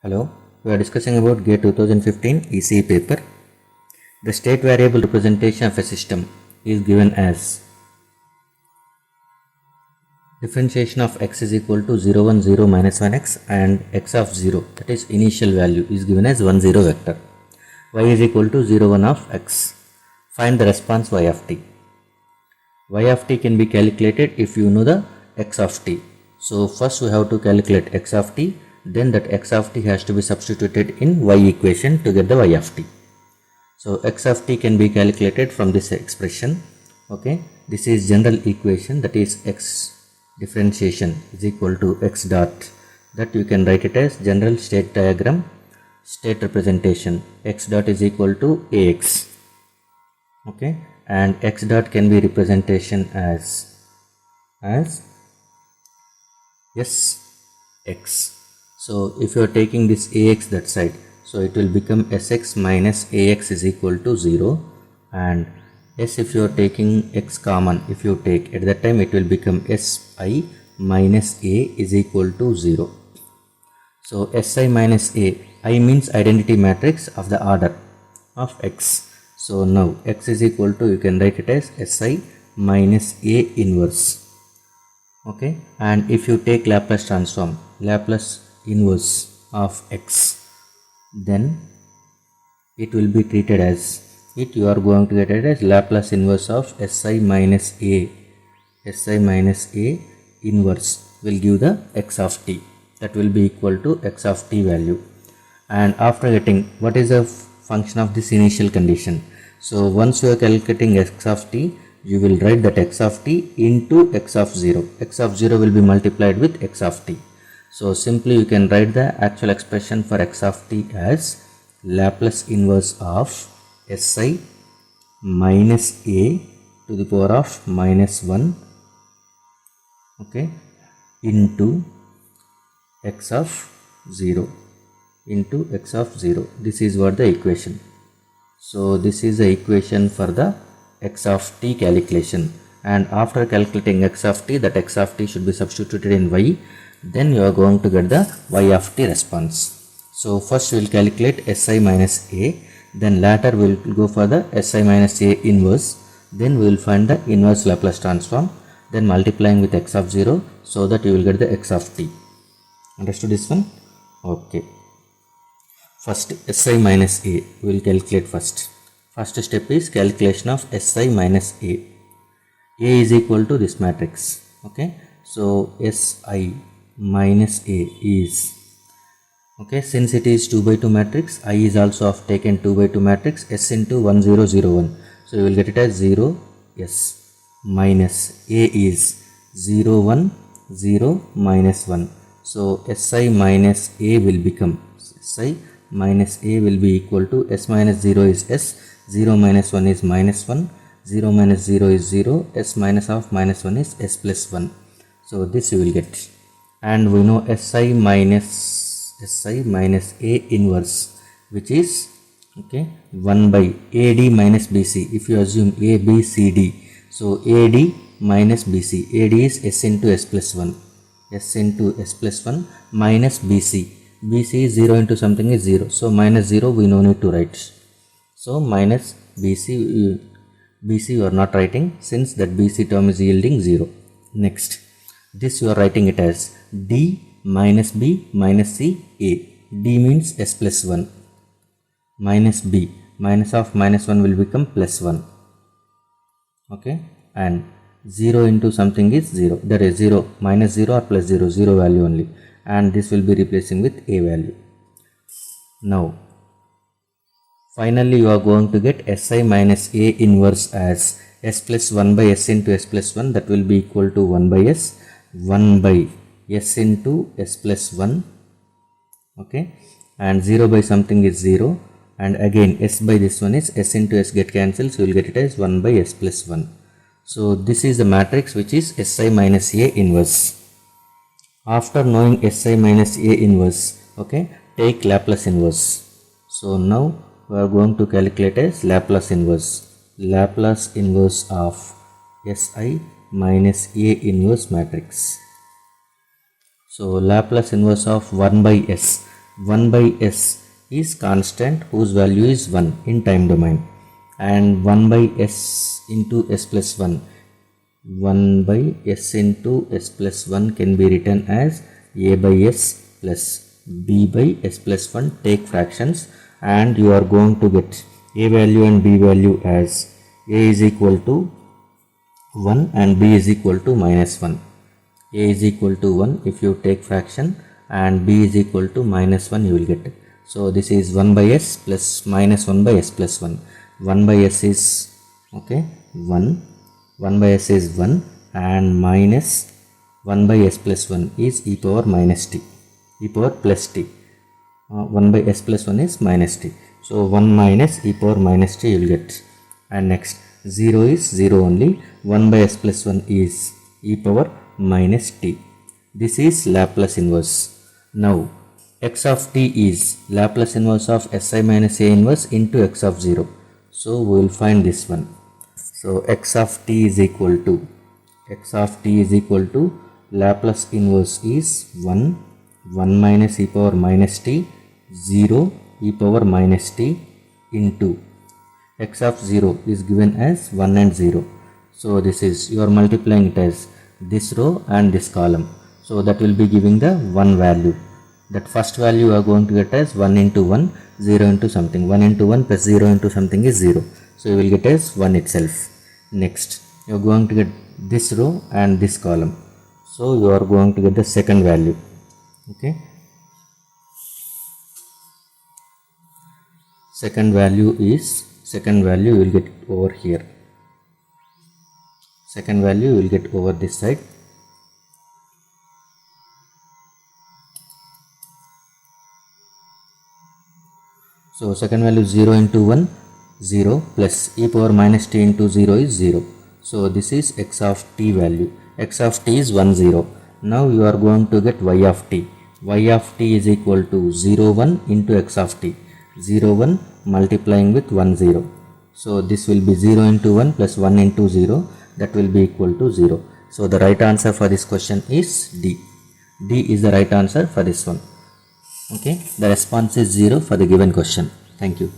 Hello, we are discussing about GATE 2015 ECE paper. The state variable representation of a system is given as differentiation of x is equal to 0 1 0 minus 1x and x of 0, that is initial value, is given as 1 0 vector. Y is equal to 0 1 of x. Find the response y of t. Y of t can be calculated if you know the x of t. So first we have to calculate x of t, then that x of t has to be substituted in y equation to get the y of t. So x of t can be calculated from this expression. Okay, this is general equation, that is x differentiation is equal to x dot, that you can write it as general state diagram state representation. X dot is equal to ax. Okay, and x dot can be representation as sx. So if you are taking this ax that side, so it will become sx minus ax is equal to 0, and s, if you are taking x common, if you take at that time, it will become si minus a is equal to 0. So si minus a, I means identity matrix of the order of x. So now x is equal to, you can write it as si minus a inverse. Okay, and if you take Laplace transform, Laplace inverse of x, then it will be treated as you are going to get it as Laplace inverse of si minus a inverse will give the x of t, that will be equal to x of t value. And after getting what is the function of this initial condition, so once you are calculating x of t, you will write that x of t into x of 0. X of 0 will be multiplied with x of t. So simply you can write the actual expression for x of t as Laplace inverse of si minus a to the power of minus 1, okay, into x of 0 into x of 0. This is what the equation. So this is the equation for the x of t calculation, and after calculating x of t, that x of t should be substituted in y, then you are going to get the y of t response. So first we will calculate si minus a, then later we will go for the si minus a inverse, then we will find the inverse Laplace transform, then multiplying with x of 0, so that you will get the x of t. Understood this one? Okay. First si minus a we will calculate first. First step is calculation of si minus a. A is equal to this matrix. Okay, so si minus a is, okay, since it is 2 by 2 matrix, I is also of taken 2 by 2 matrix, s into 1 0 0 1. So you will get it as 0 s minus a is 0 1 0 minus 1. So si minus a will become si minus a will be equal to s minus 0 is s, 0 minus 1 is minus 1, 0 minus 0 is 0, s minus of minus 1 is s plus 1. So this you will get, and we know si minus a inverse, which is, okay, 1 by ad minus bc. If you assume a b c d, so ad minus bc, ad is s into s plus 1, s into s plus 1 minus bc. bc is 0 into something is 0, so minus 0 we no need to write. So minus bc, bc you are not writing since that bc term is yielding 0. Next, this you are writing it as d minus b minus c a. d means s plus 1 minus b, minus of minus 1 will become plus 1. Okay, and 0 into something is 0, there is 0, minus 0 or plus 0, 0 value only, and this will be replacing with a value. Now finally you are going to get si minus a inverse as s plus 1 by s into s plus 1, that will be equal to 1 by s, 1 by s into s plus 1, okay, and 0 by something is 0, and again s by this one is s into s get cancelled, so you will get it as 1 by s plus 1. So this is the matrix which is si minus a inverse. After knowing si minus a inverse, okay, take Laplace inverse. So now we are going to calculate as Laplace inverse of si minus a inverse matrix. So Laplace inverse of 1 by s, 1 by s is constant whose value is 1 in time domain, and 1 by s into s plus 1, 1 by s into s plus 1 can be written as a by s plus b by s plus 1. Take fractions and you are going to get a value and b value as a is equal to 1 and b is equal to minus 1. A is equal to 1 if you take fraction, and b is equal to minus 1 you will get. So this is 1 by s plus minus 1 by s plus 1. 1 by s is 1 by s is 1, and minus 1 by s plus 1 is e power minus t, e power plus t. 1 by s plus 1 is minus t. So 1 minus e power minus t you will get. And next 0 is 0 only. 1 by s plus 1 is e power minus t. This is Laplace inverse. Now x of t is Laplace inverse of si minus a inverse into x of 0. So we will find this one. So x of t is equal to Laplace inverse is 1 minus e power minus t, 0 e power minus t into x of 0 is given as 1 and 0. So this is, you are multiplying it as this row and this column. So that will be giving the 1 value. That first value you are going to get as 1 into 1, 0 into something. 1 into 1 plus 0 into something is 0. So you will get as 1 itself. Next, you are going to get this row and this column. So you are going to get the second value. Okay. Second value you will get over here. Second value you will get over this side. So second value 0 into 1, 0 plus e power minus t into 0 is 0. So this is x of t value. X of t is 1, 0. Now you are going to get y of t. Y of t is equal to 0, 1 into x of t. 0, 1 multiplying with 1, 0. So this will be 0 into 1 plus 1 into 0. That will be equal to 0. So the right answer for this question is D. D is the right answer for this one. Okay, the response is 0 for the given question. Thank you.